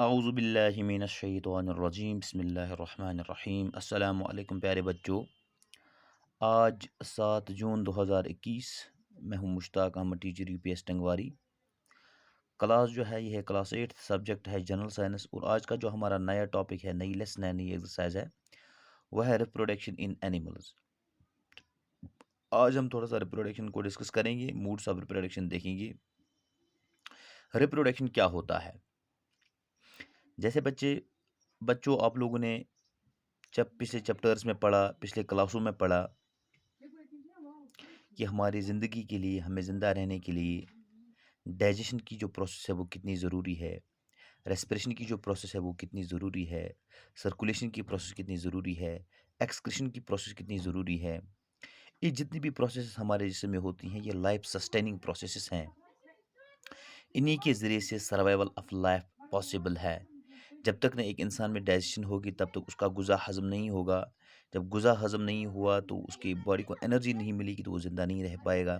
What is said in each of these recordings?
आऊज़ुबिल्लाहिमिनश्शैतानिर्रजीम बिस्मिल्लाहिर्रहमानिर्रहीम अस्सलामु अलैकुम प्यारे बच्चों। आज 7 जून 2021। मैं हूं Mushtaq Ahmad, teacher UPS Tangwari. Class जो है यह है क्लास 8, सब्जेक्ट है जनरल साइंस। और आज का जो हमारा नया टॉपिक है, नई लेसन है, नई एक्सरसाइज है, वह है रिप्रोडक्शन इन एनिमल्स। आज हम थोड़ा सा रिप्रोडक्शन को डिस्कस करेंगे, मूड्स ऑफ रिप्रोडक्शन देखेंगे। रिप्रोडक्शन क्या होता है? जैसे बच्चों आप लोगों ने जब पिछले चैप्टर्स में पढ़ा, पिछले क्लासों में पढ़ा कि हमारी ज़िंदगी के लिए, हमें ज़िंदा रहने के लिए डाइजेशन की जो प्रोसेस है वो कितनी ज़रूरी है, रेस्पिरेशन की जो प्रोसेस है वो कितनी ज़रूरी है, सर्कुलेशन की प्रोसेस कितनी ज़रूरी है, एक्सक्रीशन की प्रोसेस कितनी ज़रूरी है। ये जितनी भी प्रोसेस हमारे जिस्म में होती हैं, ये लाइफ सस्टेनिंग प्रोसेसेस हैं। इन्हीं के ज़रिए से सर्वाइवल ऑफ लाइफ पॉसिबल है। जब तक न एक इंसान में डाइजेशन होगी तब तक उसका गुज़ा हज़म नहीं होगा। जब गुज़ा हज़म नहीं हुआ तो उसकी बॉडी को एनर्जी नहीं मिलेगी, तो वो ज़िंदा नहीं रह पाएगा।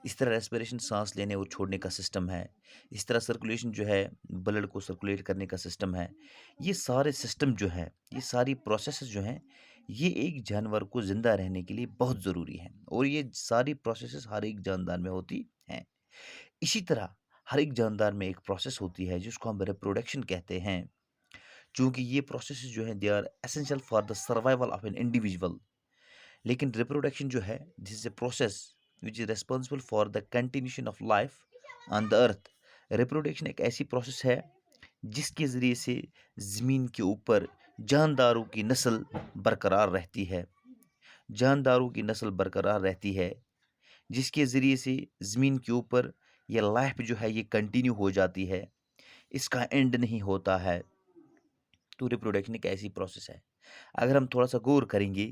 इस तरह रेस्पिरेशन सांस लेने और छोड़ने का सिस्टम है। इस तरह सर्कुलेशन जो है, ब्लड को सर्कुलेट करने का सिस्टम है। ये सारे सिस्टम जो है, ये सारी प्रोसेसेस जो हैं, ये एक जानवर को ज़िंदा रहने के लिए बहुत ज़रूरी हैं। और ये सारी प्रोसेसेस हर एक जानदार में होती हैं। इसी तरह हर एक जानदार में एक प्रोसेस होती है जिसको हम रिप्रोडक्शन कहते हैं। चूँकि ये प्रोसेसेस जो हैं, they are essential for the survival of an individual. लेकिन रिप्रोडक्शन जो है, this is a process which is responsible for the continuation of life on the earth. Reproduction एक ऐसी प्रोसेस है जिसके ज़रिए से ज़मीन के ऊपर जानदारों की नस्ल बरकरार रहती है। जानदारों की नस्ल बरकरार रहती है, जिसके ज़रिए से ज़मीन के ऊपर ये लाइफ जो है ये कंटिन्यू हो जाती है, इसका एंड नहीं होता है। तो रिप्रोडक्शन एक ऐसी प्रोसेस है। अगर हम थोड़ा सा गौर करेंगे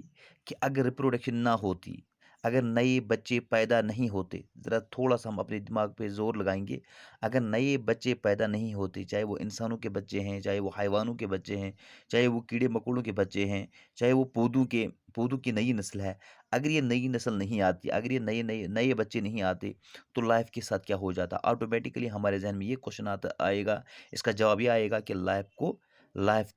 कि अगर रिप्रोडक्शन ना होती, अगर नए बच्चे पैदा नहीं होते, ज़रा थोड़ा सा हम अपने दिमाग पे जोर लगाएंगे। अगर नए बच्चे पैदा नहीं होते, चाहे वो इंसानों के बच्चे हैं, चाहे वो हैवानों के बच्चे हैं, चाहे वो कीड़े मकोड़ों के बच्चे हैं, चाहे वो पौधों की नई नस्ल है, अगर ये नई नस्ल नहीं आती, अगर ये नए नए नए बच्चे नहीं आते, तो लाइफ के साथ क्या हो जाता? ऑटोमेटिकली हमारे जहन में ये क्वेश्चन आता आएगा, इसका जवाब ये आएगा कि लाइफ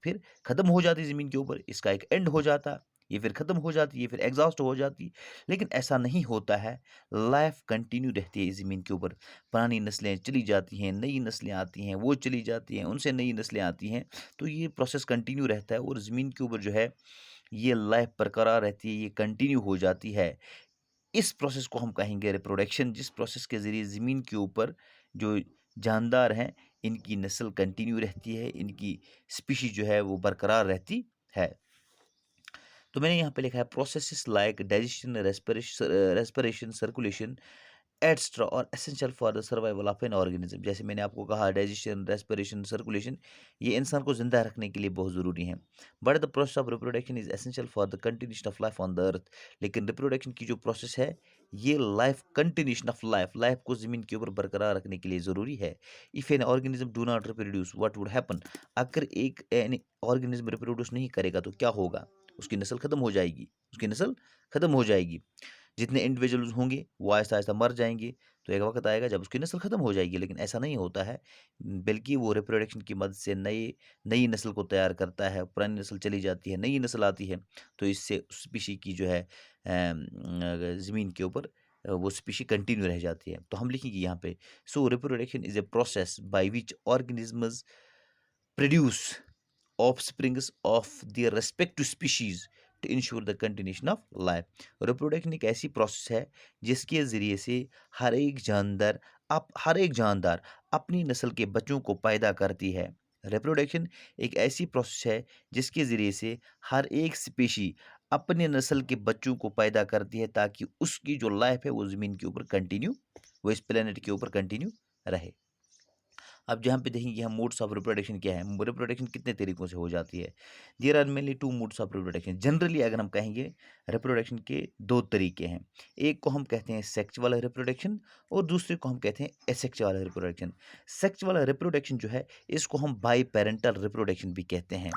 फिर ख़त्म हो जाती ज़मीन के ऊपर, इसका एक एंड हो जाता, ये फिर ख़त्म हो जाती, ये फिर एग्ज़ॉस्ट हो जाती। लेकिन ऐसा नहीं होता है, लाइफ कंटिन्यू रहती है इस ज़मीन के ऊपर। पुरानी नस्लें चली जाती हैं, नई नस्लें आती हैं, वो चली जाती हैं, उनसे नई नस्लें आती हैं। तो ये प्रोसेस कंटिन्यू रहता है और ज़मीन के ऊपर जो है, ये लाइफ बरकरार रहती है, ये कंटिन्यू हो जाती है। इस प्रोसेस को हम कहेंगे रिप्रोडक्शन, जिस प्रोसेस के ज़रिए ज़मीन के ऊपर जो जानदार हैं, इनकी नस्ल कंटिन्यू रहती है, इनकी स्पीशीज़ जो है वो बरकरार रहती है। तो मैंने यहाँ पे लिखा है processes like digestion, respiration, circulation etcetera are essential for the survival of an organism. जैसे मैंने आपको कहा, डाइजेशन, रेस्पिरेशन, सर्कुलेशन, ये इंसान को जिंदा रखने के लिए बहुत ज़रूरी हैं। But the process of reproduction is essential for the continuation of life on the अर्थ। लेकिन रिप्रोडक्शन की जो प्रोसेस है, ये लाइफ कंटिन्यूशन ऑफ लाइफ को ज़मीन के ऊपर बरकरार रखने के लिए ज़रूरी है। If an organism do not reproduce, what would happen? अगर एक ऑर्गेनिज्म रिप्रोड्यूस नहीं करेगा तो क्या होगा? उसकी नस्ल खत्म हो जाएगी, उसकी नस्ल खत्म हो जाएगी। जितने इंडिविजुअल्स होंगे वो आहिस्ता आहिस्ता मर जाएंगे। तो एक वक्त आएगा जब उसकी नस्ल खत्म हो जाएगी। लेकिन ऐसा नहीं होता है, बल्कि वो रिप्रोडक्शन की मदद से नई नस्ल को तैयार करता है। पुरानी नस्ल चली जाती है, नई नस्ल आती है, तो इससे उस स्पीशी की जो है ज़मीन के ऊपर वो स्पीशी कंटिन्यू रह जाती है। तो हम लिखेंगे यहाँ पे, so reproduction is a process by which organisms produce offsprings of their respective species to ensure the continuation of life. Reproduction एक ऐसी प्रोसेस है जिसके ज़रिए से हर एक जानदार अपनी नस्ल के बच्चों को पैदा करती है। रिप्रोडक्शन एक ऐसी प्रोसेस है जिसके ज़रिए से हर एक स्पीशी अपने नस्ल के बच्चों को पैदा करती है, ताकि उसकी जो लाइफ है वो ज़मीन के ऊपर कंटिन्यू, वो इस प्लेनेट के ऊपर कंटिन्यू रहे। अब जहाँ पे देखेंगे हम मोड्स ऑफ रिप्रोडक्शन क्या है, रिप्रोडक्शन कितने तरीकों से हो जाती है। There are mainly two modes of reproduction. Generally अगर हम कहेंगे, रिप्रोडक्शन के दो तरीके हैं। एक को हम कहते हैं सेक्सुअल रिप्रोडक्शन और दूसरे को हम कहते हैं एसेक्सुअल रिप्रोडक्शन। सेक्सुअल रिप्रोडक्शन जो है, इसको हम बाई पेरेंटल रिप्रोडक्शन भी कहते हैं।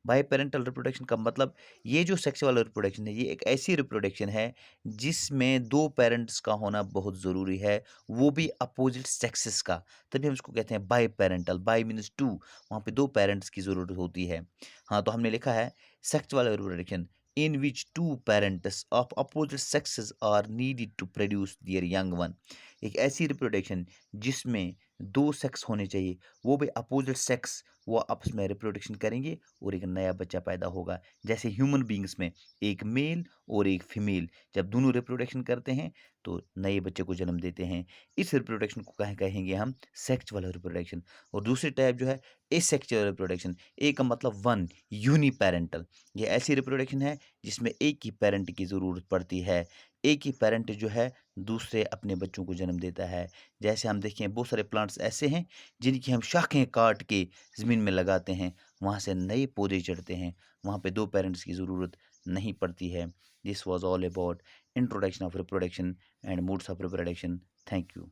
बाई पैरेंटल रिप्रोडक्शन का मतलब ये जो सेक्सुअल रिप्रोडक्शन है, ये एक ऐसी रिप्रोडक्शन है जिसमें 2 पेरेंट्स का होना बहुत ज़रूरी है, वो भी अपोज़िट सेक्सेस का। तभी हम इसको कहते हैं बाई पैरेंटल, बाई मीन्स 2, वहाँ पे 2 पेरेंट्स की ज़रूरत होती है। हाँ, तो हमने लिखा है sexual reproduction in which two parents of opposite sexes are needed to produce their young one। एक ऐसी रिप्रोडक्शन जिसमें 2 सेक्स होने चाहिए, वो भी अपोजिट सेक्स, वो आपस में रिप्रोडक्शन करेंगे और एक नया बच्चा पैदा होगा। जैसे ह्यूमन बीइंग्स में एक मेल और एक फीमेल जब दोनों रिप्रोडक्शन करते हैं तो नए बच्चे को जन्म देते हैं। इस रिप्रोडक्शन को कहेंगे हम सेक्सुअल रिप्रोडक्शन। और दूसरी टाइप जो है एसेक्सुअल रिप्रोडक्शन, ए का मतलब वन, यूनिपेरेंटल। ये ऐसी रिप्रोडक्शन है जिसमें एक ही पेरेंट की ज़रूरत पड़ती है। एक ही पेरेंट जो है दूसरे अपने बच्चों को जन्म देता है। जैसे हम देखें बहुत सारे प्लांट्स ऐसे हैं जिनकी हम शाखें काट के ज़मीन में लगाते हैं, वहाँ से नए पौधे चढ़ते हैं, वहाँ पे 2 पेरेंट्स की ज़रूरत नहीं पड़ती है। This was all about introduction of reproduction and modes of reproduction. Thank you.